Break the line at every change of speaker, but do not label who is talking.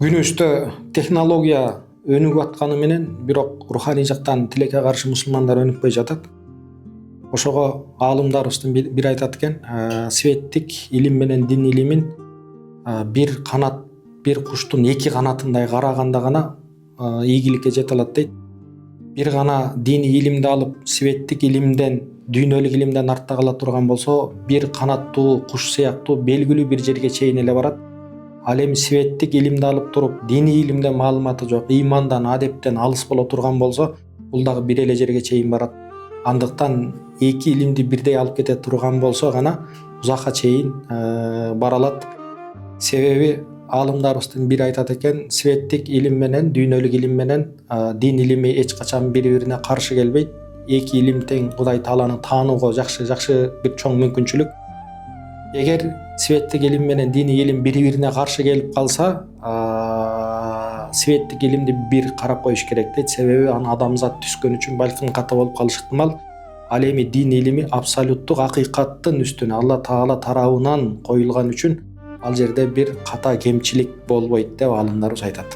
Günүбүздө технология өнүгүп атканы менен бирок руханий жактан тилекке каршы мусулмандар өнүкпөй жатат. Ошого аалымдарыбыздын бири айтат экен, светтик илим менен дин илимин бир канат, бир куштун эки канатындай караганда гана ийгиликке жете алат дейт. Бир гана диний илимди алып, светтик илимден, дүйнөлүк илимден артта кала турган болсо, бир канаттуу куш сыяктуу белгилүү бир жерге чейин эле барат. Ал эми светтик илимди алып туруп, диний илимден маалыматы жок, ыймандан, адептен алыс боло турган болсо, бул дагы бир эле жерге чейин барат. Андыктан эки илимди бирдей алып кете турган болсо гана узакка чейин бара алат. Себеби аалымдарыбыздын бири айтат экен, светтик илим менен, дүйнөлүк илим менен дин илими эч качан бири-бирине каршы келбейт. Эки илим тең Кудай Тааланы таанууга жакшы бир чоң мүмкүнчүлүк. Эгер светтик илим менен диний илим бири-бирине каршы келип калса, светтик илимди бир карап коюш керек дейт. Себеби аны адамзат түзгөн үчүн балким ката болуп калышы ыктымал. Ал эми дин илими абсолюттук акыйкаттын үстүнө, Алла Таала тарабынан коюлган үчүн ал жерде бир ката кемчилик болбойт деп аалымдарыбыз айтат.